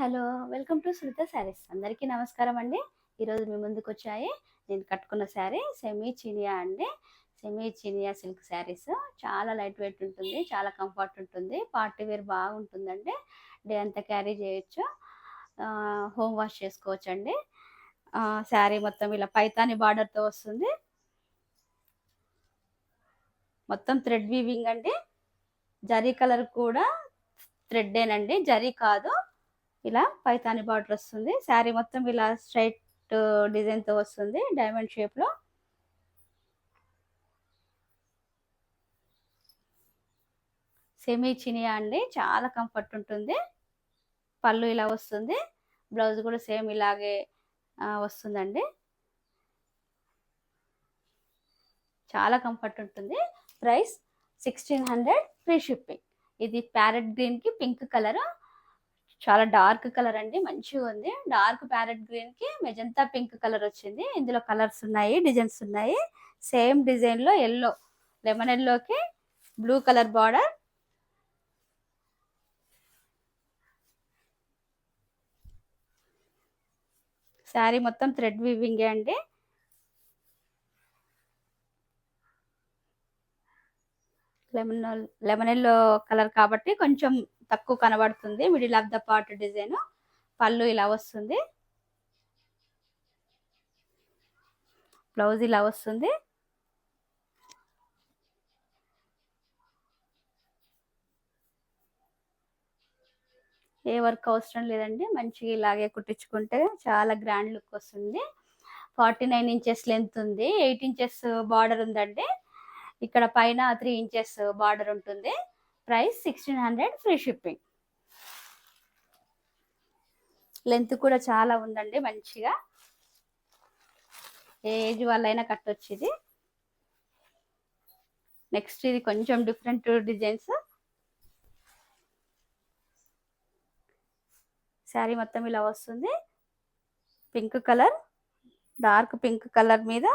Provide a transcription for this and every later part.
Hello. Welcome to Sunitha Sarees. అందరికీ నమస్కారం అండి. ఈరోజు మీ ముందుకు వచ్చాయి నేను కట్టుకున్న శారీ సెమీ చినియా అండి. సెమీ చినియా సిల్క్ శారీస్ చాలా లైట్ వెయిట్ ఉంటుంది, చాలా కంఫర్ట్ ఉంటుంది, పార్టీ వేర్ బాగుంటుందండి. డే అంతా క్యారీ చేయొచ్చు, హోమ్ వాష్ చేసుకోవచ్చు అండి. శారీ మొత్తం ఇలా పైతాని బార్డర్తో వస్తుంది. మొత్తం థ్రెడ్ వీవింగ్ అండి. జరీ కలర్ కూడా థ్రెడ్డేనండి, జరీ కాదు. ఇలా పైతాని బార్డర్ వస్తుంది. శారీ మొత్తం ఇలా స్ట్రైట్ డిజైన్తో వస్తుంది, డైమండ్ షేప్లో. సెమీ చినియా అండి, చాలా కంఫర్ట్ ఉంటుంది. పళ్ళు ఇలా వస్తుంది, బ్లౌజ్ కూడా సేమ్ ఇలాగే వస్తుందండి. చాలా కంఫర్ట్ ఉంటుంది. Price 1600, free shipping. ఇది ప్యారెట్ గ్రీన్కి పింక్ కలర్, చాలా డార్క్ కలర్ అండి, మంచిగా ఉంది. డార్క్ ప్యారెట్ గ్రీన్ కి మెజంతా పింక్ కలర్ వచ్చింది. ఇందులో కలర్స్ ఉన్నాయి, డిజైన్స్ ఉన్నాయి. సేమ్ డిజైన్ లో ఎల్లో, లెమన్ ఎల్లోకి బ్లూ కలర్ బార్డర్. శారీ మొత్తం థ్రెడ్ వీవింగే అండి. లెమన్ ఎల్లో కలర్ కాబట్టి కొంచెం తక్కువ కనబడుతుంది. Middle of the part design. పళ్ళు ఇలా వస్తుంది, బ్లౌజ్ ఇలా వస్తుంది. ఏ వర్క్ అవసరం లేదండి, మంచిగా ఇలాగే కుట్టించుకుంటే చాలా గ్రాండ్ లుక్ వస్తుంది. 49 ఇంచెస్ లెంత్ ఉంది, 8 ఇంచెస్ బార్డర్ ఉందండి. ఇక్కడ పైన 3 ఇంచెస్ బార్డర్ ఉంటుంది. Price 1600, free shipping. లెంత్ కూడా చాలా ఉందండి, మంచిగా ఏ ఏజ్ వాళ్ళైనా కట్టొచ్చు ఇది. నెక్స్ట్ ఇది కొంచెం డిఫరెంట్ డిజైన్స్. శారీ మొత్తం ఇలా వస్తుంది. Pink colour, dark pink colour మీద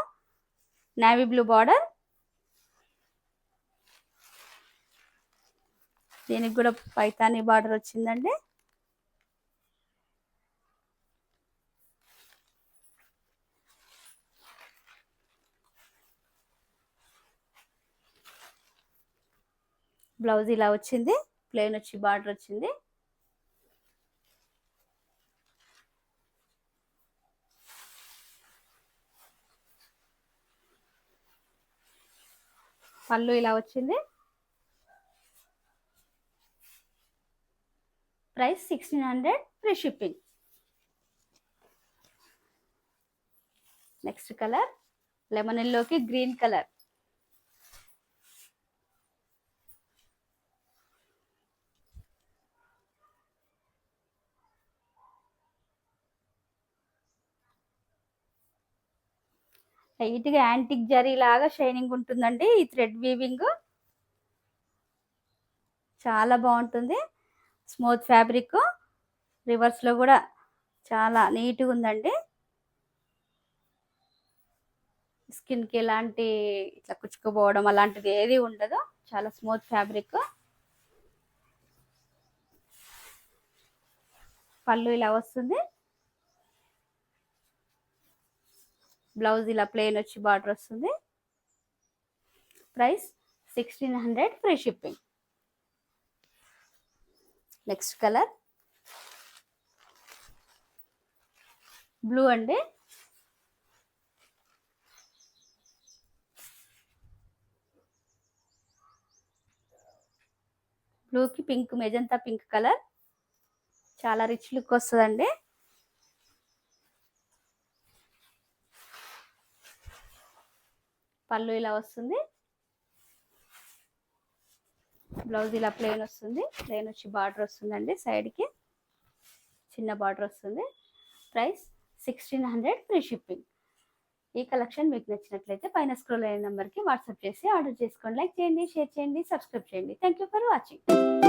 నేవీ బ్లూ బార్డర్. దీనికి కూడా పైతాని బార్డర్ వచ్చిందండి. బ్లౌజ్ ఇలా వచ్చింది, ప్లెయిన్ వచ్చి బార్డర్ వచ్చింది. పళ్ళు ఇలా వచ్చింది. Price 1600, free shipping. Next colour lemon ఎల్లోకి గ్రీన్ కలర్. లైట్ గా యాంటిక్ జరీ లాగా షైనింగ్ ఉంటుందండి. ఈ థ్రెడ్ వీవింగ్ చాలా బాగుంటుంది. స్మూత్ ఫ్యాబ్రిక్, రివర్స్ లో కూడా చాలా నీట్గా ఉందండి. స్కిన్ కి ఎలాంటి ఇట్లా కుచ్చుకుపోవడం అలాంటిది ఏది ఉండదు, చాలా స్మూత్ ఫ్యాబ్రిక్. పళ్ళు ఇలా వస్తుంది, బ్లౌజ్ ఇలా ప్లెయిన్ వచ్చి బార్డర్ వస్తుంది. Price 1600, free shipping. Next colour blue అండి. బ్లూకి పింక్, మెజంతా పింక్ కలర్, చాలా రిచ్ లుక్ వస్తుందండి. పళ్ళు ఇలా వస్తుంది, బ్లౌజ్ ఇలా ప్లెయిన్ వస్తుంది, ప్లెయిన్ వచ్చి బార్డర్ వస్తుందండి. సైడ్కి చిన్న బార్డర్ వస్తుంది. Price 1600, free shipping. ఈ కలెక్షన్ మీకు నచ్చినట్లయితే పైన స్క్రోల్ అయిన నెంబర్కి వాట్సాప్ చేసి ఆర్డర్ చేసుకోండి. లైక్ చేయండి, షేర్ చేయండి, సబ్స్క్రైబ్ చేయండి. Thank you for watching.